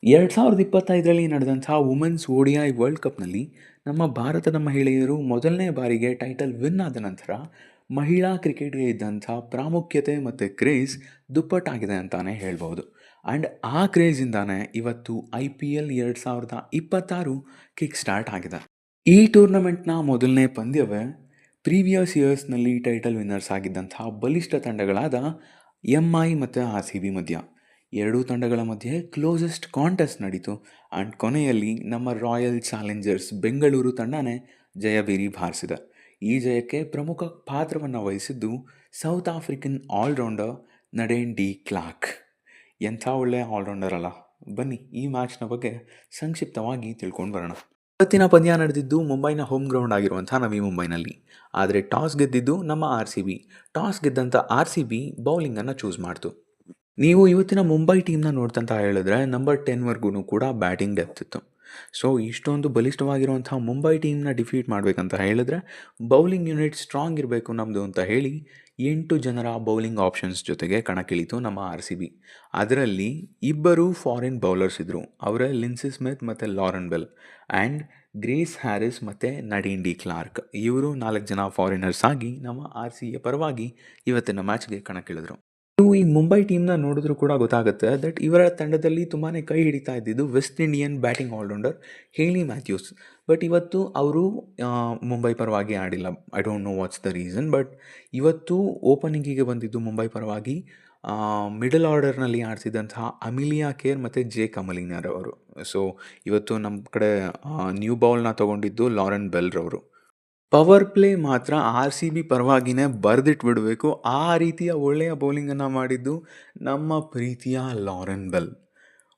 2025ರಲ್ಲಿ ನಡೆದಂಥ women's ODI world ಕಪ್‌ನಲ್ಲಿ ನಮ್ಮ ಭಾರತದ ಮಹಿಳೆಯರು ಮೊದಲನೇ ಬಾರಿಗೆ ಟೈಟಲ್ ವಿನ್ ಆದ ನಂತರ ಮಹಿಳಾ ಕ್ರಿಕೆಟ್‌ಗೆ ಇದ್ದಂಥ ಪ್ರಾಮುಖ್ಯತೆ ಮತ್ತು ಕ್ರೇಜ್ ದುಪ್ಪಟ್ಟಾಗಿದೆ ಅಂತಾನೆ ಹೇಳ್ಬಹುದು. ಆ್ಯಂಡ್ ಆ ಕ್ರೇಜಿಂದಾನೇ ಇವತ್ತು IPL 2026 ಕಿಕ್ ಸ್ಟಾರ್ಟ್ ಆಗಿದೆ. ಈ ಟೂರ್ನಮೆಂಟ್‌ನ ಮೊದಲನೇ ಪಂದ್ಯವೇ ಪ್ರೀವಿಯಸ್ ಇಯರ್ಸ್‌ನಲ್ಲಿ ಟೈಟಲ್ ವಿನ್ನರ್ಸ್ ಆಗಿದ್ದಂಥ ಬಲಿಷ್ಠ ತಂಡಗಳಾದ MI ಮತ್ತು RCB ಮಧ್ಯ. ಎರಡೂ ತಂಡಗಳ ಮಧ್ಯೆ ಕ್ಲೋಸೆಸ್ಟ್ ಕಾಂಟೆಸ್ಟ್ ನಡೀತು ಆ್ಯಂಡ್ ಕೊನೆಯಲ್ಲಿ ನಮ್ಮ ರಾಯಲ್ ಚಾಲೆಂಜರ್ಸ್ ಬೆಂಗಳೂರು ತಂಡನೇ ಜಯಭೇರಿ ಬಾರಿಸಿದೆ. ಈ ಜಯಕ್ಕೆ ಪ್ರಮುಖ ಪಾತ್ರವನ್ನು ವಹಿಸಿದ್ದು South African allrounder Nadine de Klerk. ಎಂಥ ಒಳ್ಳೆಯ ಆಲ್ರೌಂಡರ್ ಅಲ್ಲ. ಬನ್ನಿ ಈ ಮ್ಯಾಚ್ನ ಬಗ್ಗೆ ಸಂಕ್ಷಿಪ್ತವಾಗಿ ತಿಳ್ಕೊಂಡು ಬರೋಣ. ಇವತ್ತಿನ ಪಂದ್ಯ ನಡೆದಿದ್ದು ಮುಂಬೈನ ಹೋಮ್ ಗ್ರೌಂಡ್ ಆಗಿರುವಂಥ ನವಿ ಮುಂಬೈನಲ್ಲಿ. ಆದರೆ ಟಾಸ್ ಗೆದ್ದಿದ್ದು ನಮ್ಮ RCB. ಟಾಸ್ ಗೆದ್ದಂಥ RCB ಬೌಲಿಂಗನ್ನು ಚೂಸ್ ಮಾಡ್ತು. ನೀವು ಇವತ್ತಿನ ಮುಂಬೈ ಟೀಮ್ನ ನೋಡ್ತಂತ ಹೇಳಿದ್ರೆ ನಂಬರ್ 10ವರೆಗೂ ಕೂಡ ಬ್ಯಾಟಿಂಗ್ ಡೆಪ್ತ್ ಇತ್ತು. ಸೊ ಇಷ್ಟೊಂದು ಬಲಿಷ್ಠವಾಗಿರುವಂಥ ಮುಂಬೈ ಟೀಮ್ನ ಡಿಫೀಟ್ ಮಾಡಬೇಕಂತ ಹೇಳಿದ್ರೆ ಬೌಲಿಂಗ್ ಯೂನಿಟ್ ಸ್ಟ್ರಾಂಗ್ ಇರಬೇಕು ನಮ್ಮದು ಅಂತ ಹೇಳಿ 8 ಜನರ ಬೌಲಿಂಗ್ ಆಪ್ಷನ್ಸ್ ಜೊತೆಗೆ ಕಣಕ್ಕಿಳಿತು ನಮ್ಮ RCB. ಅದರಲ್ಲಿ ಇಬ್ಬರು ಫಾರಿನ್ ಬೌಲರ್ಸ್ ಇದ್ದರು. ಅವರೇ ಲಿನ್ಸಿ ಸ್ಮಿತ್ ಮತ್ತು Lauren Bell and Grace Harris ಮತ್ತು ನಡೀನ್ ಡಿ ಕ್ಲಾರ್ಕ್. ಇವರು 4 ಜನ ಫಾರಿನರ್ಸ್ ಆಗಿ ನಮ್ಮ RCB ಪರವಾಗಿ ಇವತ್ತಿನ ಮ್ಯಾಚ್ಗೆ ಕಣಕ್ಕಿಳಿದ್ರು. ನೀವು ಈ ಮುಂಬೈ ಟೀಮ್ನ ನೋಡಿದ್ರೂ ಕೂಡ ಗೊತ್ತಾಗುತ್ತೆ ದಟ್ ಇವರ ತಂಡದಲ್ಲಿ ತುಂಬಾ ಕೈ ಹಿಡಿತಾ ಇದ್ದಿದ್ದು West Indian batting allrounder Hayley Matthews. But ಇವತ್ತು ಅವರು ಮುಂಬೈ ಪರವಾಗಿ ಆಡಿಲ್ಲ. I don't know what's the reason. But ಇವತ್ತು ಓಪನಿಂಗಿಗೆ ಬಂದಿದ್ದು ಮುಂಬೈ ಪರವಾಗಿ ಮಿಡಲ್ ಆರ್ಡರ್ನಲ್ಲಿ ಆಡಿಸಿದಂತಹ ಅಮಿಲಿಯಾ ಕೇರ್ ಮತ್ತು ಜೆ ಕಮಲಿನರ್ ಅವರು. ಸೊ ಇವತ್ತು ನಮ್ಮ ಕಡೆ ನ್ಯೂ ಬಾಲ್ನ ತೊಗೊಂಡಿದ್ದು ಲಾರೆನ್ ಬೆಲ್ರವರು. ಪವರ್ ಪ್ಲೇ ಮಾತ್ರ RCB ಪರವಾಗಿನೇ ಬರೆದಿಟ್ಬಿಡಬೇಕು. ಆ ರೀತಿಯ ಒಳ್ಳೆಯ ಬೌಲಿಂಗನ್ನು ಮಾಡಿದ್ದು ನಮ್ಮ ಪ್ರೀತಿಯ ಲಾರೆನ್ ಬೆಲ್.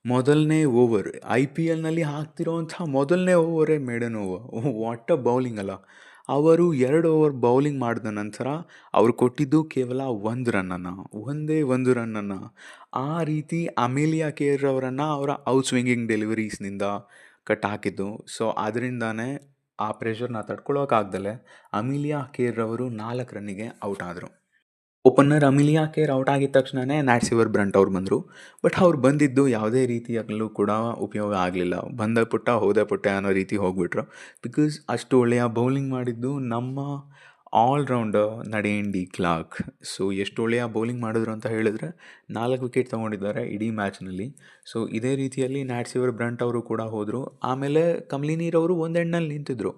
ಮೊದಲನೇ ಓವರ್ IPLನಲ್ಲಿ ಹಾಕ್ತಿರೋಂಥ ಮೊದಲನೇ ಓವರೇ maiden over. What a bowling ಅಲ್ಲ. ಅವರು 2 ಓವರ್ ಬೌಲಿಂಗ್ ಮಾಡಿದ ನಂತರ ಅವರು ಕೊಟ್ಟಿದ್ದು ಕೇವಲ 1 ರನ್ನನ್ನು, ಒಂದೇ 1 ರನ್ನನ್ನು. ಆ ರೀತಿ ಅಮೇಲಿಯಾ ಕೇರ್ ಅವರನ್ನು ಅವರ ಔಟ್ ಸ್ವಿಂಗಿಂಗ್ ಡೆಲಿವರೀಸ್ನಿಂದ ಕಟ್ ಹಾಕಿದ್ದು. ಸೊ ಅದರಿಂದಾನೇ ಆ ಪ್ರೆಷರ್ನ ತಡ್ಕೊಳ್ಳೋಕ್ಕಾಗ್ದಲೇ ಅಮಿಲಿಯಾ ಕೇರ್ ಅವರು 4 ರನ್ನಿಗೆ ಔಟ್ ಆದರು. ಓಪನರ್ ಅಮಿಲಿಯಾ ಕೇರ್ ಔಟ್ ಆಗಿದ ತಕ್ಷಣವೇ ನ್ಯಾಟ್ಸಿವರ್ ಬ್ರಂಟ್ ಅವ್ರು ಬಂದರು. ಬಟ್ ಅವ್ರು ಬಂದಿದ್ದು ಯಾವುದೇ ರೀತಿಯಲ್ಲೂ ಕೂಡ ಉಪಯೋಗ ಆಗಲಿಲ್ಲ. ಬಂದ ಪುಟ್ಟ ಹೋದ ಪುಟ್ಟ ಅನ್ನೋ ರೀತಿ ಹೋಗ್ಬಿಟ್ರು. ಬಿಕಾಸ್ ಅಷ್ಟು ಒಳ್ಳೆಯ ಬೌಲಿಂಗ್ ಮಾಡಿದ್ದು ನಮ್ಮ allrounder Nadine de Clarke. So ಎಷ್ಟು ಒಳ್ಳೆಯ ಬೌಲಿಂಗ್ ಮಾಡಿದ್ರು ಅಂತ ಹೇಳಿದ್ರೆ 4 ವಿಕೆಟ್ ತೊಗೊಂಡಿದ್ದಾರೆ ಇಡೀ ಮ್ಯಾಚ್ನಲ್ಲಿ. ಸೊ ಇದೇ ರೀತಿಯಲ್ಲಿ ನ್ಯಾಟ್ಸಿವರ್ ಬ್ರಂಟ್ ಅವರು ಕೂಡ ಹೋದರು. ಆಮೇಲೆ ಕಮ್ಲಿ ನೀರವರು ಒಂದು ಎಂಡ್ನಲ್ಲಿ ನಿಂತಿದ್ರು.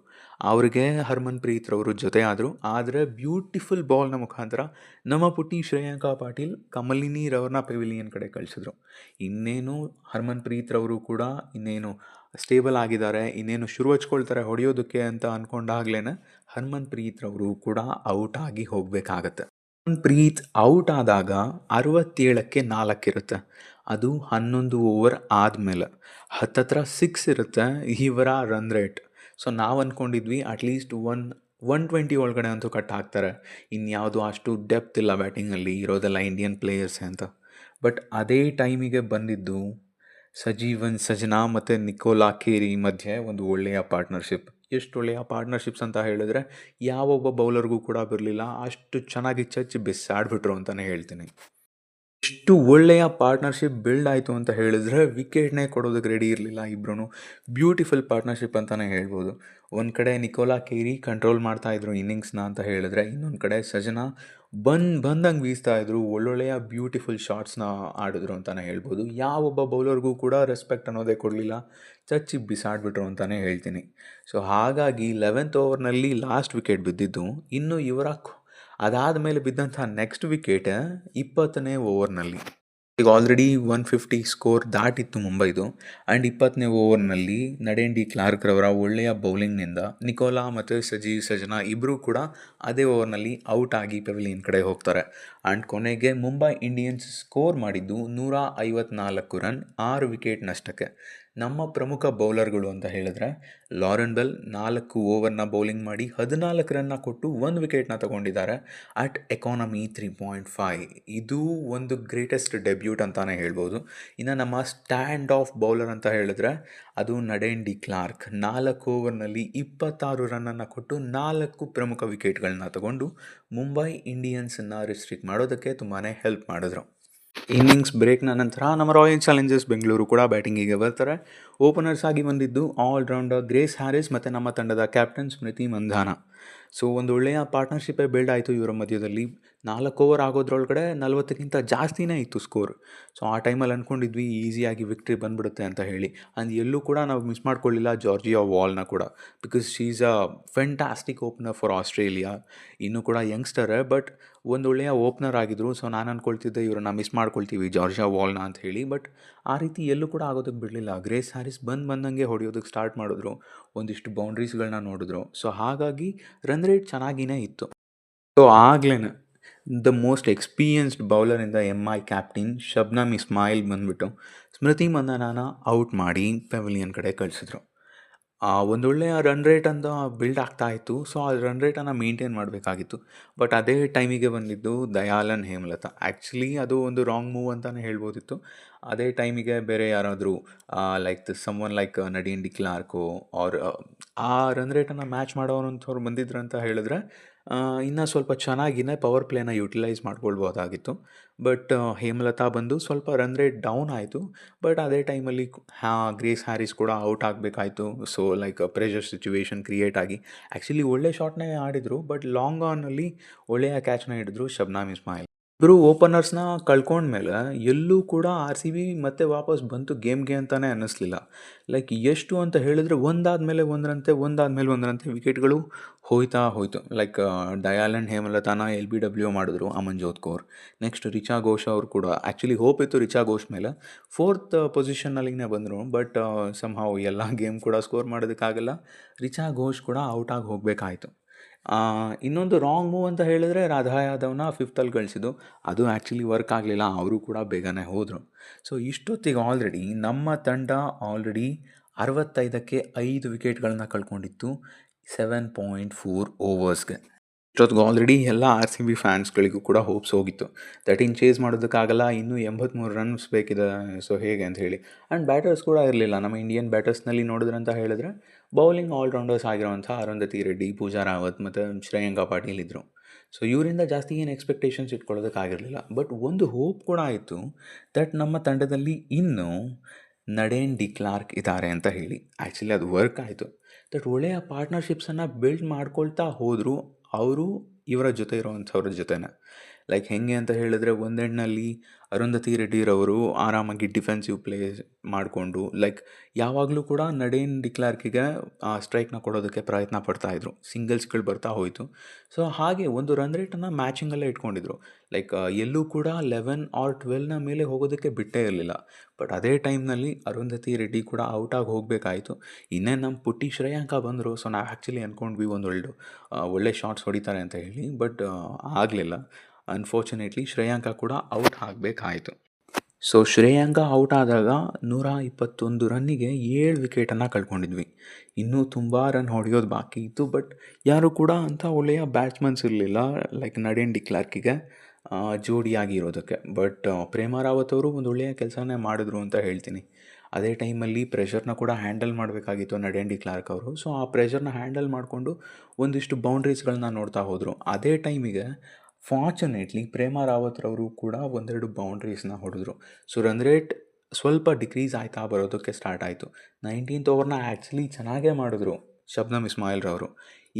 ಅವ್ರಿಗೆ ಹರ್ಮನ್ ಪ್ರೀತ್ ರವರು ಜೊತೆ ಆದರು. ಆದರೆ ಬ್ಯೂಟಿಫುಲ್ ಬಾಲ್ನ ಮುಖಾಂತರ ನಮ್ಮ ಪುಟ್ಟಿ ಶ್ರೇಯಾಂಕಾ ಪಾಟೀಲ್ ಕಮಲಿ ನೀರವ್ರನ್ನ ಪೆವಿಲಿಯನ್ ಕಡೆ ಕಳಿಸಿದ್ರು. ಇನ್ನೇನು ಹರ್ಮನ್ ಪ್ರೀತ್ ರವರು ಕೂಡ ಇನ್ನೇನು ಸ್ಟೇಬಲ್ ಆಗಿದ್ದಾರೆ, ಇನ್ನೇನು ಶುರು ಹಚ್ಕೊಳ್ತಾರೆ ಹೊಡೆಯೋದಕ್ಕೆ ಅಂತ ಅಂದ್ಕೊಂಡಾಗ್ಲೇ ಹರ್ಮನ್ ಪ್ರೀತ್ ರವರು ಕೂಡ ಔಟ್ ಆಗಿ ಹೋಗಬೇಕಾಗತ್ತೆ. ಹರ್ಮನ್ ಪ್ರೀತ್ ಔಟ್ ಆದಾಗ 67ಕ್ಕೆ 4 ಇರುತ್ತೆ. ಅದು 11 ಓವರ್ ಆದಮೇಲೆ ಹತ್ತತ್ರ 6 ಇರುತ್ತೆ ಇವರ ರನ್ ರೇಟ್. ಸೊ ನಾವು ಅಂದ್ಕೊಂಡಿದ್ವಿ ಅಟ್ಲೀಸ್ಟ್ 120 ಒಳಗಡೆ ಅಂತೂ ಕಟ್ ಹಾಕ್ತಾರೆ. ಇನ್ಯಾವುದು ಅಷ್ಟು ಡೆಪ್ತ್ ಇಲ್ಲ ಬ್ಯಾಟಿಂಗಲ್ಲಿ, ಇರೋದೆಲ್ಲ ಇಂಡಿಯನ್ ಪ್ಲೇಯರ್ಸೇ ಅಂತ. ಬಟ್ ಅದೇ ಟೈಮಿಗೆ ಬಂದಿದ್ದು ಸಜೀವನ್ ಸಜನಾ ಮತ್ತು ನಿಕೋಲಾ ಕೇರಿ ಮಧ್ಯೆ ಒಂದು ಒಳ್ಳೆಯ ಪಾರ್ಟ್ನರ್ಶಿಪ್. ಎಷ್ಟು ಒಳ್ಳೆಯ ಪಾರ್ಟ್ನರ್ಶಿಪ್ಸ್ ಅಂತ ಹೇಳಿದ್ರೆ ಯಾವೊಬ್ಬ ಬೌಲರ್ಗೂ ಕೂಡ ಬರಲಿಲ್ಲ. ಅಷ್ಟು ಚೆನ್ನಾಗಿ ಚಚ್ಚಿ ಬಿಸಾಡ್ಬಿಟ್ರು ಅಂತಲೇ ಹೇಳ್ತೀನಿ. ಎಷ್ಟು ಒಳ್ಳೆಯ ಪಾರ್ಟ್ನರ್ಶಿಪ್ ಬಿಲ್ಡ್ ಆಯಿತು ಅಂತ ಹೇಳಿದ್ರೆ ವಿಕೆಟ್ನೇ ಕೊಡೋದಕ್ಕೆ ರೆಡಿ ಇರಲಿಲ್ಲ ಇಬ್ಬರೂ. ಬ್ಯೂಟಿಫುಲ್ ಪಾರ್ಟ್ನರ್ಶಿಪ್ ಅಂತಲೇ ಹೇಳ್ಬೋದು. ಒಂದು ಕಡೆ ನಿಕೋಲಾ ಕೇರಿ ಕಂಟ್ರೋಲ್ ಮಾಡ್ತಾಯಿದ್ರು ಇನ್ನಿಂಗ್ಸ್ನ ಅಂತ ಹೇಳಿದ್ರೆ, ಇನ್ನೊಂದು ಕಡೆ ಸಜನಾ ಬಂದಂಗೆ ಬೀಸ್ತಾಯಿದ್ರು. ಒಳ್ಳೊಳ್ಳೆಯ ಬ್ಯೂಟಿಫುಲ್ ಶಾಟ್ಸ್ನ ಆಡಿದ್ರು ಅಂತಲೇ ಹೇಳ್ಬೋದು. ಯಾವೊಬ್ಬ ಬೌಲರ್ಗೂ ಕೂಡ ರೆಸ್ಪೆಕ್ಟ್ ಅನ್ನೋದೇ ಕೊಡಲಿಲ್ಲ. ಚಚ್ಚಿ ಬಿಸಾಡ್ಬಿಟ್ರು ಅಂತಲೇ ಹೇಳ್ತೀನಿ. ಸೊ ಹಾಗಾಗಿ 11th ಓವರ್ನಲ್ಲಿ ಲಾಸ್ಟ್ ವಿಕೆಟ್ ಬಿದ್ದಿದ್ದು. ಇನ್ನು ಇವರ ಅದಾದಮೇಲೆ ಬಿದ್ದಂಥ ನೆಕ್ಸ್ಟ್ ವಿಕೆಟ್ 20ನೇ ಓವರ್ನಲ್ಲಿ. ಈಗ ಆಲ್ರೆಡಿ 150 ಸ್ಕೋರ್ ದಾಟಿತ್ತು ಮುಂಬೈದು. ಆ್ಯಂಡ್ 20ನೇ ಓವರ್ನಲ್ಲಿ ನಡೇನ್ ಡಿ ಕ್ಲಾರ್ಕ್ ರವರ ಒಳ್ಳೆಯ ಬೌಲಿಂಗ್ನಿಂದ ನಿಕೋಲಾ ಮತ್ತು ಸಜನಾ ಇಬ್ಬರೂ ಕೂಡ ಅದೇ ಓವರ್ನಲ್ಲಿ ಔಟ್ ಆಗಿ ಪೆವಿಲಿಯನ್ ಕಡೆ ಹೋಗ್ತಾರೆ. ಆ್ಯಂಡ್ ಕೊನೆಗೆ ಮುಂಬೈ ಇಂಡಿಯನ್ಸ್ ಸ್ಕೋರ್ ಮಾಡಿದ್ದು 154 ರನ್ 6 ವಿಕೆಟ್ ನಷ್ಟಕ್ಕೆ. ನಮ್ಮ ಪ್ರಮುಖ ಬೌಲರ್ಗಳು ಅಂತ ಹೇಳಿದ್ರೆ ಲಾರೆನ್ ಬೆಲ್ 4 ಓವರ್ನ ಬೌಲಿಂಗ್ ಮಾಡಿ 14 ರನ್ನ ಕೊಟ್ಟು 1 ವಿಕೆಟ್ನ ತಗೊಂಡಿದ್ದಾರೆ ಅಟ್ ಎಕಾನಮಿ 3.5. ಇದು ಒಂದು ಗ್ರೇಟೆಸ್ಟ್ ಡೆಬ್ಯೂಟ್ ಅಂತಲೇ ಹೇಳ್ಬೋದು. ಇನ್ನು ನಮ್ಮ ಸ್ಟ್ಯಾಂಡ್ ಆಫ್ ಬೌಲರ್ ಅಂತ ಹೇಳಿದ್ರೆ ಅದು ನಡೇನ್ ಡಿ ಕ್ಲಾರ್ಕ್. 4 ಓವರ್ನಲ್ಲಿ 26 ರನ್ನನ್ನು ಕೊಟ್ಟು 4 ಪ್ರಮುಖ ವಿಕೆಟ್ಗಳನ್ನ ತಗೊಂಡು ಮುಂಬೈ ಇಂಡಿಯನ್ಸನ್ನು ರಿಸ್ಟ್ರಿಕ್ಟ್ ಮಾಡೋದಕ್ಕೆ ತುಂಬಾ ಹೆಲ್ಪ್ ಮಾಡಿದ್ರು. ಇನ್ನಿಂಗ್ಸ್ ಬ್ರೇಕ್ನ ನಂತರ ನಮ್ಮ ರಾಯಲ್ ಚಾಲೆಂಜರ್ಸ್ ಬೆಂಗಳೂರು ಕೂಡ ಬ್ಯಾಟಿಂಗಿಗೆ ಬರ್ತಾರೆ. ಓಪನರ್ಸ್ ಆಗಿ ಬಂದಿದ್ದು ಆಲ್ರೌಂಡರ್ ಗ್ರೇಸ್ ಹ್ಯಾರಿಸ್ ಮತ್ತು ನಮ್ಮ ತಂಡದ ಕ್ಯಾಪ್ಟನ್ ಸ್ಮೃತಿ ಮಂಧಾನ. ಸೊ ಒಂದು ಒಳ್ಳೆಯ ಪಾರ್ಟ್ನರ್ಶಿಪ್ಪೇ ಬಿಲ್ಡ್ ಆಯಿತು ಇವರ ಮಧ್ಯದಲ್ಲಿ. 4 ಓವರ್ ಆಗೋದ್ರೊಳಗಡೆ 40ಕ್ಕಿಂತ ಜಾಸ್ತಿನೇ ಇತ್ತು ಸ್ಕೋರ್. ಸೊ ಆ ಟೈಮಲ್ಲಿ ಅಂದ್ಕೊಂಡಿದ್ವಿ ಈಸಿಯಾಗಿ ವಿಕ್ಟ್ರಿ ಬಂದ್ಬಿಡುತ್ತೆ ಅಂತ ಹೇಳಿ. ಆ್ಯಂಡ್ ಎಲ್ಲೂ ಕೂಡ ನಾವು ಮಿಸ್ ಮಾಡ್ಕೊಳ್ಳಿಲ್ಲ ಜಾರ್ಜಿಯಾ ವಾಲ್ನ ಕೂಡ, because she is a fantastic opener for Australia. ಇನ್ನೂ ಕೂಡ ಯಂಗ್ಸ್ಟರೇ, ಬಟ್ ಒಂದು ಒಳ್ಳೆಯ ಓಪನರ್ ಆಗಿದ್ದರು. ಸೊ ನಾನು ಅಂದ್ಕೊಳ್ತಿದ್ದೆ ಇವ್ರನ್ನ ಮಿಸ್ ಮಾಡ್ಕೊಳ್ತೀವಿ ಜಾರ್ಜಿಯಾ ವಾಲ್ನ ಅಂತ ಹೇಳಿ, ಬಟ್ ಆ ರೀತಿ ಎಲ್ಲೂ ಕೂಡ ಆಗೋದಕ್ಕೆ ಬಿಡಲಿಲ್ಲ. ಗ್ರೇಸ್ ಹ್ಯಾರಿಸ್ ಬಂದಂಗೆ ಹೊಡೆಯೋದಕ್ಕೆ ಸ್ಟಾರ್ಟ್ ಮಾಡಿದ್ರು, ಒಂದಿಷ್ಟು ಬೌಂಡ್ರೀಸ್ಗಳನ್ನ ನೋಡಿದ್ರು. ಸೊ ಹಾಗಾಗಿ ರನ್ ರೇಟ್ ಚೆನ್ನಾಗಿಯೇ ಇತ್ತು. ಸೊ ಆಗ್ಲೇ ದ ಮೋಸ್ಟ್ ಎಕ್ಸ್ಪೀರಿಯನ್ಸ್ಡ್ ಬೌಲರಿಂದ MI ಕ್ಯಾಪ್ಟನ್ ಶಬ್ನಮ್ ಇಸ್ಮಾಯಿಲ್ ಬಂದುಬಿಟ್ಟು ಸ್ಮೃತಿ ಮಂದನಾನ ಔಟ್ ಮಾಡಿ ಪೆವಿಲಿಯನ್ ಕಡೆ ಕಳಿಸಿದ್ರು. ಒಂದೊಳ್ಳೆಯ ರನ್ ರೇಟ್ ಅಂತ ಬಿಲ್ಡ್ ಆಗ್ತಾ ಇತ್ತು. ಸೊ ಆ ರನ್ ರೇಟನ್ನು ಮೇಂಟೈನ್ ಮಾಡಬೇಕಾಗಿತ್ತು. ಬಟ್ ಅದೇ ಟೈಮಿಗೆ ಬಂದಿದ್ದು ದಯಾಲನ್ ಹೇಮಲತಾ. ಆ್ಯಕ್ಚುಲಿ ಅದು ಒಂದು ರಾಂಗ್ ಮೂವ್ ಅಂತಲೇ ಹೇಳ್ಬೋದಿತ್ತು. ಅದೇ ಟೈಮಿಗೆ ಬೇರೆ ಯಾರಾದರೂ like someone like Nadine de ಕ್ಲಾರ್ಕೋ ಆರ್ ಆ ರನ್ ರೇಟನ್ನು ಮ್ಯಾಚ್ ಮಾಡೋವಂಥವ್ರು ಬಂದಿದ್ರು ಅಂತ ಹೇಳಿದ್ರೆ ಇನ್ನೂ ಸ್ವಲ್ಪ ಚೆನ್ನಾಗಿಯೇ ಪವರ್ ಪ್ಲೇನ ಯುಟಿಲೈಸ್ ಮಾಡ್ಕೊಳ್ಬೋದಾಗಿತ್ತು. ಬಟ್ ಹೇಮಲತಾ ಬಂದು ಸ್ವಲ್ಪ ರನ್ ರೇಟ್ ಡೌನ್ ಆಯಿತು. ಬಟ್ ಅದೇ ಟೈಮಲ್ಲಿ ಗ್ರೇಸ್ ಹ್ಯಾರಿಸ್ ಕೂಡ ಔಟ್ ಆಗಬೇಕಾಯಿತು. So like pressure situation create ಆಗಿ ಆ್ಯಕ್ಚುಲಿ ಒಳ್ಳೆ ಶಾಟ್ನೇ ಆಡಿದರು, ಬಟ್ ಲಾಂಗ್ ಆನಲ್ಲಿ ಒಳ್ಳೆಯ ಕ್ಯಾಚ್ನ ಹಿಡಿದ್ರು ಶಬ್ನಾಮ್ ಇಸ್ಮಾಯಿಲ್. ಇಬ್ಬರು ಓಪನರ್ಸ್ನ ಕಳ್ಕೊಂಡ್ಮೇಲೆ ಎಲ್ಲೂ ಕೂಡ RCB ಮತ್ತೆ ವಾಪಸ್ ಬಂತು ಗೇಮ್ಗೆ ಅಂತಲೇ ಅನ್ನಿಸ್ಲಿಲ್ಲ. ಲೈಕ್ ಎಷ್ಟು ಅಂತ ಹೇಳಿದ್ರೆ ಒಂದಾದಮೇಲೆ ಒಂದರಂತೆ ವಿಕೆಟ್ಗಳು ಹೋಯಿತು. ಲೈಕ್ ದಯಾಲನ್ ಹೇಮಲತಾನ LBW ಮಾಡಿದ್ರು ಅಮನ್ಜೋತ್ ಕೌರ್. ನೆಕ್ಸ್ಟ್ ರಿಚಾ ಘೋಷ್ ಅವರು ಕೂಡ ಆ್ಯಕ್ಚುಲಿ ಹೋಪ್ ಇತ್ತು ರಿಚಾ ಘೋಷ್ ಮೇಲೆ, 4th ಪೊಸಿಷನ್ನಲ್ಲಿನೇ ಬಂದರು. ಬಟ್ ಸಮ್ಹಾವ್ ಎಲ್ಲ ಗೇಮ್ ಕೂಡ ಸ್ಕೋರ್ ಮಾಡೋದಕ್ಕಾಗಲ್ಲ. ರಿಚಾ ಘೋಷ್ ಕೂಡ ಔಟಾಗಿ ಹೋಗಬೇಕಾಯಿತು. ಇನ್ನೊಂದು ರಾಂಗ್ ಮೂವ್ ಅಂತ ಹೇಳಿದ್ರೆ ರಾಧಾ ಯಾದವ್ನ 5th ಕಳಿಸಿದ್ದು. ಅದು ಆ್ಯಕ್ಚುಲಿ ವರ್ಕ್ ಆಗಲಿಲ್ಲ, ಅವರು ಕೂಡ ಬೇಗನೆ ಹೋದರು. ಸೊ ಇಷ್ಟೊತ್ತಿಗೆ ಆಲ್ರೆಡಿ ನಮ್ಮ ತಂಡ 65ಕ್ಕೆ 5 ವಿಕೆಟ್ಗಳನ್ನ ಕಳ್ಕೊಂಡಿತ್ತು 7.4 ಓವರ್ಸ್ಗೆ. ಇಷ್ಟೊತ್ತಿಗೆ ಆಲ್ರೆಡಿ ಎಲ್ಲ RCB ಫ್ಯಾನ್ಸ್ಗಳಿಗೂ ಕೂಡ ಹೋಪ್ಸ್ ಹೋಗಿತ್ತು. 13 ಚೇಸ್ ಮಾಡೋದಕ್ಕಾಗಲ್ಲ, ಇನ್ನೂ 83 ರನ್ಸ್ ಬೇಕಿದೆ, ಸೊ ಹೇಗೆ ಅಂತ ಹೇಳಿ. ಆ್ಯಂಡ್ ಬ್ಯಾಟರ್ಸ್ ಕೂಡ ಇರಲಿಲ್ಲ. ನಮ್ಮ ಇಂಡಿಯನ್ ಬ್ಯಾಟರ್ಸ್ನಲ್ಲಿ ನೋಡಿದ್ರೆ ಅಂತ ಹೇಳಿದ್ರೆ ಬೌಲಿಂಗ್ ಆಲ್ರೌಂಡರ್ಸ್ ಆಗಿರೋವಂಥ ಅರುಂಧತಿ ರೆಡ್ಡಿ, ಪೂಜಾ ರಾವತ್ ಮತ್ತು ಶ್ರೇಯಾಂಕ ಪಾಟೀಲ್ ಇದ್ದರು. ಸೊ ಇವರಿಂದ ಜಾಸ್ತಿ ಏನು ಎಕ್ಸ್ಪೆಕ್ಟೇಷನ್ಸ್ ಇಟ್ಕೊಳ್ಳೋದಕ್ಕಾಗಿರಲಿಲ್ಲ. ಬಟ್ ಒಂದು ಹೋಪ್ ಕೂಡ ಆಯಿತು ದಟ್ ನಮ್ಮ ತಂಡದಲ್ಲಿ ಇನ್ನೂ ನಡೇನ್ ಡಿ ಕ್ಲಾರ್ಕ್ ಇದ್ದಾರೆ ಅಂತ ಹೇಳಿ. ಆ್ಯಕ್ಚುಲಿ ಅದು ವರ್ಕ್ ಆಯಿತು. ದಟ್ ಒಳ್ಳೆಯ ಪಾರ್ಟ್ನರ್ಶಿಪ್ಸನ್ನು ಬಿಲ್ಡ್ ಮಾಡ್ಕೊಳ್ತಾ ಹೋದರು ಅವರು ಇವರ ಜೊತೆ ಇರೋವಂಥವ್ರ ಜೊತೆನೇ. ಲೈಕ್ ಹೇಗೆ ಅಂತ ಹೇಳಿದ್ರೆ ಒಂದೆಣ್ಣಲ್ಲಿ ಅರುಂಧತಿ ರೆಡ್ಡಿರವರು ಆರಾಮಾಗಿ ಡಿಫೆನ್ಸಿವ್ ಪ್ಲೇ ಮಾಡಿಕೊಂಡು ಲೈಕ್ ಯಾವಾಗಲೂ ಕೂಡ ನಡೇನ್ ಡಿ ಕ್ಲಾರ್ಕಿಗೆ ಸ್ಟ್ರೈಕ್ನ ಕೊಡೋದಕ್ಕೆ ಪ್ರಯತ್ನ ಪಡ್ತಾಯಿದ್ರು. ಸಿಂಗಲ್ಸ್ಗಳು ಬರ್ತಾ ಹೋಯಿತು. ಸೊ ಹಾಗೆ ಒಂದು ರನ್ ರೇಟನ್ನು ಮ್ಯಾಚಿಂಗಲ್ಲೇ ಇಟ್ಕೊಂಡಿದ್ರು. ಲೈಕ್ ಎಲ್ಲೂ ಕೂಡ 11 ಆರ್ 12ನ ಮೇಲೆ ಹೋಗೋದಕ್ಕೆ ಬಿಟ್ಟೇ ಇರಲಿಲ್ಲ. ಬಟ್ ಅದೇ ಟೈಮ್ನಲ್ಲಿ ಅರುಂಧತಿ ರೆಡ್ಡಿ ಕೂಡ ಔಟಾಗಿ ಹೋಗಬೇಕಾಯಿತು. ಇನ್ನೇನು ನಮ್ಮ ಪುಟ್ಟಿ ಶ್ರೇಯಾಂಕ ಬಂದರು. ಸೊ ನಾವು ಆ್ಯಕ್ಚುಲಿ ಅಂದ್ಕೊಂಡ್ವಿ ಒಳ್ಳೆ ಶಾಟ್ಸ್ ಹೊಡಿತಾರೆ ಅಂತ ಹೇಳಿ. ಬಟ್ ಆಗಲಿಲ್ಲ. ಅನ್ಫಾರ್ಚುನೇಟ್ಲಿ ಶ್ರೇಯಾಂಕ ಕೂಡ ಔಟ್ ಆಗಬೇಕಾಯಿತು. ಸೊ ಶ್ರೇಯಾಂಕ ಔಟ್ ಆದಾಗ 121 ರನ್ನಿಗೆ 7 ವಿಕೆಟನ್ನು ಕಳ್ಕೊಂಡಿದ್ವಿ. ಇನ್ನೂ ತುಂಬ ರನ್ ಹೊಡೆಯೋದು ಬಾಕಿ ಇತ್ತು. ಬಟ್ ಯಾರೂ ಕೂಡ ಅಂಥ ಒಳ್ಳೆಯ ಬ್ಯಾಟ್ಸ್ಮನ್ಸ್ ಇರಲಿಲ್ಲ ಲೈಕ್ ನಡೇನ್ ಡಿ ಕ್ಲಾರ್ಕಿಗೆ ಜೋಡಿಯಾಗಿ ಇರೋದಕ್ಕೆ. ಬಟ್ ಪ್ರೇಮ ರಾವತ್ ಅವರು ಒಂದು ಒಳ್ಳೆಯ ಕೆಲಸನೇ ಮಾಡಿದ್ರು ಅಂತ ಹೇಳ್ತೀನಿ. ಅದೇ ಟೈಮಲ್ಲಿ ಪ್ರೆಷರ್ನ ಕೂಡ ಹ್ಯಾಂಡಲ್ ಮಾಡಬೇಕಾಗಿತ್ತು ನಡೇನ್ ಡಿ ಕ್ಲಾರ್ಕ್ ಅವರು. ಸೊ ಆ ಪ್ರೆಷರ್ನ ಹ್ಯಾಂಡಲ್ ಮಾಡಿಕೊಂಡು ಒಂದಿಷ್ಟು ಬೌಂಡ್ರೀಸ್ಗಳನ್ನ ನೋಡ್ತಾ ಹೋದರು. ಅದೇ ಟೈಮಿಗೆ ಫಾರ್ಚುನೇಟ್ಲಿ ಪ್ರೇಮ ರಾವತ್ರವರು ಕೂಡ ಒಂದೆರಡು ಬೌಂಡ್ರೀಸ್ನ ಹೊಡೆದ್ರು. ಸೊ ರನ್ ರೇಟ್ ಸ್ವಲ್ಪ ಡಿಕ್ರೀಸ್ ಆಯ್ತಾ ಬರೋದಕ್ಕೆ ಸ್ಟಾರ್ಟ್ ಆಯಿತು. 19th ಓವರ್ನ ಆ್ಯಕ್ಚುಲಿ ಚೆನ್ನಾಗೇ ಮಾಡಿದ್ರು ಶಬ್ನಮ್ ಇಸ್ಮಾಯಿಲ್ರವರು.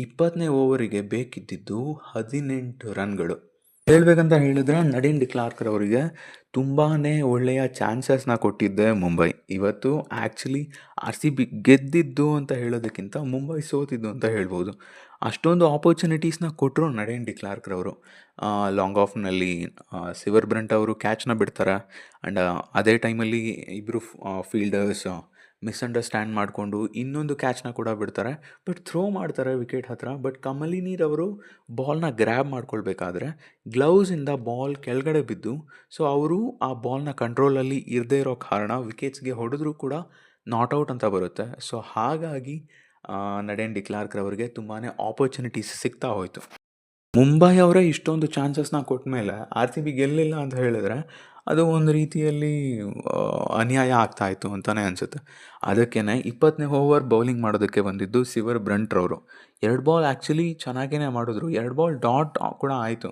20ನೇ ಓವರಿಗೆ ಬೇಕಿದ್ದಿದ್ದು 18 ರನ್ಗಳು. ಹೇಳಬೇಕಂತ ಹೇಳಿದ್ರೆ ನಡೀನ್ ಡಿ ಕ್ಲಾರ್ಕ್ರವರಿಗೆ ತುಂಬಾ ಒಳ್ಳೆಯ ಚಾನ್ಸಸ್ನ ಕೊಟ್ಟಿದ್ದೆ ಮುಂಬೈ. ಇವತ್ತು ಆ್ಯಕ್ಚುಲಿ RCB ಗೆದ್ದಿದ್ದು ಅಂತ ಹೇಳೋದಕ್ಕಿಂತ ಮುಂಬೈ ಸೋತಿದ್ದು ಅಂತ ಹೇಳ್ಬೋದು. ಅಷ್ಟೊಂದು ಆಪರ್ಚುನಿಟೀಸ್ನ ಕೊಟ್ಟರು ನಡೇನ್ ಡಿ ಕ್ಲಾರ್ಕ್ರವರು. ಲಾಂಗ್ ಆಫ್ನಲ್ಲಿ ಸಿವರ್ ಬ್ರಂಟ್ ಅವರು ಕ್ಯಾಚ್ನ ಬಿಡ್ತಾರೆ. ಆ್ಯಂಡ್ ಅದೇ ಟೈಮಲ್ಲಿ ಇಬ್ಬರು ಫೀಲ್ಡರ್ಸ್ ಮಿಸ್ಅಂಡರ್ಸ್ಟ್ಯಾಂಡ್ ಮಾಡಿಕೊಂಡು ಇನ್ನೊಂದು ಕ್ಯಾಚ್ನ ಕೂಡ ಬಿಡ್ತಾರೆ. ಬಟ್ ಥ್ರೋ ಮಾಡ್ತಾರೆ ವಿಕೆಟ್ ಹತ್ತಿರ. ಬಟ್ ಕಮಲಿ ನೀರವರು ಬಾಲ್ನ ಗ್ರ್ಯಾಬ್ ಮಾಡ್ಕೊಳ್ಬೇಕಾದ್ರೆ ಗ್ಲೌಸಿಂದ ಬಾಲ್ ಕೆಳಗಡೆ ಬಿದ್ದು, ಸೊ ಅವರು ಆ ಬಾಲ್ನ ಕಂಟ್ರೋಲಲ್ಲಿ ಇರದೇ ಇರೋ ಕಾರಣ ವಿಕೆಟ್ಸ್ಗೆ ಹೊಡೆದ್ರೂ ಕೂಡ ನಾಟ್ಔಟ್ ಅಂತ ಬರುತ್ತೆ. ಸೊ ಹಾಗಾಗಿ ನಡೇನ್ ಡಿ ಕ್ಲಾರ್ಕ್ರವರಿಗೆ ತುಂಬಾ ಆಪರ್ಚುನಿಟೀಸ್ ಸಿಗ್ತಾ ಹೋಯಿತು. ಮುಂಬೈ ಅವರೇ ಇಷ್ಟೊಂದು ಚಾನ್ಸಸ್ನ ಕೊಟ್ಟ ಮೇಲೆ RCB ಗೆಲ್ಲಿಲ್ಲ ಅಂತ ಹೇಳಿದ್ರೆ ಅದು ಒಂದು ರೀತಿಯಲ್ಲಿ ಅನ್ಯಾಯ ಆಗ್ತಾಯಿತ್ತು ಅಂತಲೇ ಅನಿಸುತ್ತೆ. ಅದಕ್ಕೇ 20ನೇ ಓವರ್ ಬೌಲಿಂಗ್ ಮಾಡೋದಕ್ಕೆ ಬಂದಿದ್ದು ಸಿವರ್ ಬ್ರಂಟ್ರವರು. 2 ಬಾಲ್ ಆ್ಯಕ್ಚುಲಿ ಚೆನ್ನಾಗೇ ಮಾಡಿದ್ರು. 2 ಬಾಲ್ ಡಾಟ್ ಕೂಡ ಆಯಿತು.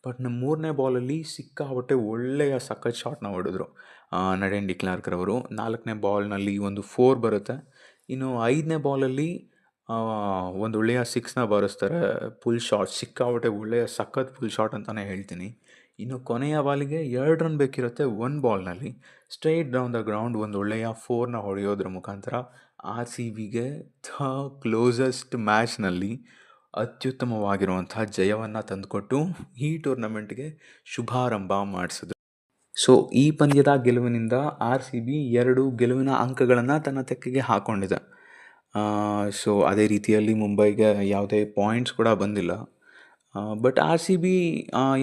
ಬಟ್ ಮೂರನೇ ಬಾಲಲ್ಲಿ ಸಿಕ್ಕಾಪಟ್ಟೆ ಒಳ್ಳೆಯ ಸಖತ್ ಶಾಟ್ನ ಹೊಡೆದ್ರು ನಡೆನ್ ಡಿಕ್ಲಾರ್ಕ್ರವರು. 4ನೇ ಬಾಲ್ನಲ್ಲಿ ಒಂದು 4 ಬರುತ್ತೆ. ಇನ್ನು 5ನೇ ಬಾಲಲ್ಲಿ ಒಂದು ಒಳ್ಳೆಯ 6ನ ಬಾರಿಸ್ತಾರೆ. ಪುಲ್ ಶಾಟ್, ಸಿಕ್ಕಾಪಟ್ಟೆ ಒಳ್ಳೆಯ ಸಖತ್ ಪುಲ್ ಶಾಟ್ ಅಂತಲೇ ಹೇಳ್ತೀನಿ. ಇನ್ನು ಕೊನೆಯ ಬಾಲಿಗೆ 2 ರನ್ ಬೇಕಿರುತ್ತೆ 1 ಬಾಲ್ನಲ್ಲಿ. ಸ್ಟ್ರೈಟ್ ಡೌನ್ ದ ಗ್ರೌಂಡ್ ಒಂದು ಒಳ್ಳೆಯ 4ನ ಹೊಡೆಯೋದ್ರ ಮುಖಾಂತರ ಆರ್ ಸಿ ಬಿಗೆ ಕ್ಲೋಸೆಸ್ಟ್ ಮ್ಯಾಚ್ನಲ್ಲಿ ಅತ್ಯುತ್ತಮವಾಗಿರುವಂತಹ ಜಯವನ್ನು ತಂದುಕೊಟ್ಟು ಈ ಟೂರ್ನಮೆಂಟ್ಗೆ ಶುಭಾರಂಭ ಮಾಡಿಸಿದ್ರು. ಸೊ ಈ ಪಂದ್ಯದ ಗೆಲುವಿನಿಂದ ಆರ್ ಸಿ ಬಿ 2 ಗೆಲುವಿನ ಅಂಕಗಳನ್ನು ತನ್ನ ತೆಕ್ಕೆಗೆ ಹಾಕ್ಕೊಂಡಿದೆ. ಸೊ ಅದೇ ರೀತಿಯಲ್ಲಿ ಮುಂಬೈಗೆ ಯಾವುದೇ ಪಾಯಿಂಟ್ಸ್ ಕೂಡ ಬಂದಿಲ್ಲ. ಬಟ್ ಆರ್ ಸಿ ಬಿ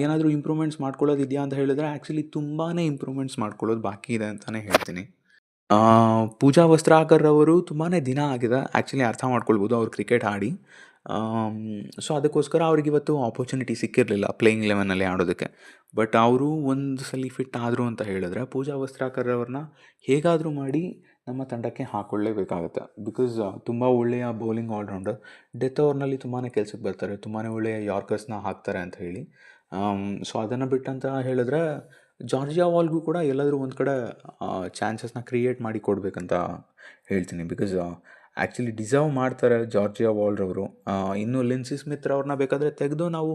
ಏನಾದರೂ ಇಂಪ್ರೂವ್ಮೆಂಟ್ಸ್ ಮಾಡ್ಕೊಳ್ಳೋದಿದೆಯಾ ಅಂತ ಹೇಳಿದ್ರೆ ಆ್ಯಕ್ಚುಲಿ ತುಂಬಾ ಇಂಪ್ರೂವ್ಮೆಂಟ್ಸ್ ಮಾಡ್ಕೊಳ್ಳೋದು ಬಾಕಿ ಇದೆ ಅಂತಲೇ ಹೇಳ್ತೀನಿ. ಪೂಜಾ ವಸ್ತ್ರಾಕರ್ ಅವರು ತುಂಬಾ ದಿನ ಆಗಿದೆ ಆ್ಯಕ್ಚುಲಿ ಅರ್ಥ ಮಾಡ್ಕೊಳ್ಬೋದು ಅವ್ರು ಕ್ರಿಕೆಟ್ ಆಡಿ. ಸೊ ಅದಕ್ಕೋಸ್ಕರ ಅವ್ರಿಗೆ ಇವತ್ತು ಆಪರ್ಚುನಿಟಿ ಸಿಕ್ಕಿರಲಿಲ್ಲ ಪ್ಲೇಯಿಂಗ್ 11ನಲ್ಲಿ ಆಡೋದಕ್ಕೆ. ಬಟ್ ಅವರು ಒಂದು ಸಲ ಫಿಟ್ ಆದರು ಅಂತ ಹೇಳಿದ್ರೆ ಪೂಜಾ ವಸ್ತ್ರಾಕರ್ ಅವ್ರನ್ನ ಹೇಗಾದರೂ ಮಾಡಿ ನಮ್ಮ ತಂಡಕ್ಕೆ ಹಾಕ್ಕೊಳ್ಳೇಬೇಕಾಗುತ್ತೆ. ಬಿಕಾಸ್ ತುಂಬ ಒಳ್ಳೆಯ ಬೌಲಿಂಗ್ ಆಲ್ರೌಂಡರ್. ಡೆತ್ ಓವರ್ನಲ್ಲಿ ತುಂಬಾ ಕೆಲ್ಸಕ್ಕೆ ಬರ್ತಾರೆ, ತುಂಬಾ ಒಳ್ಳೆಯ ಯಾರ್ಕರ್ಸ್ನ ಹಾಕ್ತಾರೆ ಅಂತ ಹೇಳಿ. ಸೊ ಅದನ್ನು ಬಿಟ್ಟಂತ ಹೇಳಿದ್ರೆ ಜಾರ್ಜಿಯಾ ವಾಲ್ಗೂ ಕೂಡ ಎಲ್ಲಾದರೂ ಒಂದು ಕಡೆ ಚಾನ್ಸಸ್ನ ಕ್ರಿಯೇಟ್ ಮಾಡಿ ಕೊಡಬೇಕಂತ ಹೇಳ್ತೀನಿ. ಬಿಕಾಸ್ ಆ್ಯಕ್ಚುಲಿ ಡಿಸರ್ವ್ ಮಾಡ್ತಾರೆ ಜಾರ್ಜಿಯಾ ವಾಲ್ರವರು. ಇನ್ನು ಲಿನ್ಸಿ ಸ್ಮಿತ್ ಅವ್ರನ್ನ ಬೇಕಾದರೆ ತೆಗೆದು ನಾವು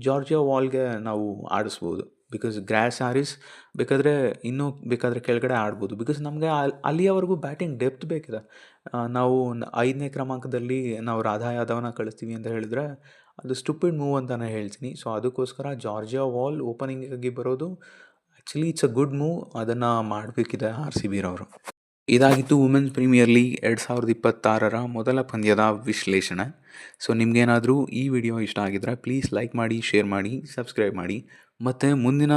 ಜಾರ್ಜಿಯಾ ವಾಲ್ಗೆ ನಾವು ಆಡಿಸ್ಬೋದು. ಬಿಕಾಸ್ ಗ್ರಾಸ್ ಹ್ಯಾರಿಸ್ ಬೇಕಾದರೆ ಕೆಳಗಡೆ ಆಡ್ಬೋದು. ಬಿಕಾಸ್ ನಮಗೆ ಅಲ್ಲಿಯವರೆಗೂ ಬ್ಯಾಟಿಂಗ್ ಡೆಪ್ತ್ ಬೇಕಿದೆ. ನಾವು 5ನೇ ಕ್ರಮಾಂಕದಲ್ಲಿ ನಾವು ರಾಧಾ ಯಾದವ್ನ ಕಳಿಸ್ತೀವಿ ಅಂತ ಹೇಳಿದರೆ ಅದು ಸ್ಟುಪಿಡ್ ಮೂವ್ ಅಂತಲೇ ಹೇಳ್ತೀನಿ. ಸೊ ಅದಕ್ಕೋಸ್ಕರ ಜಾರ್ಜಿಯಾ ವಾಲ್ ಓಪನಿಂಗಾಗಿ ಬರೋದು actually it's a good move. ಅದನ್ನು ಮಾಡಬೇಕಿದೆ ಆರ್ ಸಿ ಬಿರವರು. ಇದಾಗಿತ್ತು ವುಮೆನ್ಸ್ ಪ್ರೀಮಿಯರ್ ಲೀಗ್ 2026ರ ಮೊದಲ ಪಂದ್ಯದ ವಿಶ್ಲೇಷಣೆ. ಸೊ ನಿಮಗೇನಾದರೂ ಈ ವಿಡಿಯೋ ಇಷ್ಟ ಆಗಿದ್ದರೆ ಪ್ಲೀಸ್ ಲೈಕ್ ಮಾಡಿ, ಶೇರ್ ಮಾಡಿ, ಸಬ್ಸ್ಕ್ರೈಬ್ ಮಾಡಿ. ಮತ್ತು ಮುಂದಿನ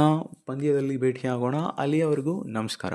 ಪಂದ್ಯದಲ್ಲಿ ಭೇಟಿಯಾಗೋಣ. ಅಲ್ಲಿಯವರೆಗೂ ನಮಸ್ಕಾರ.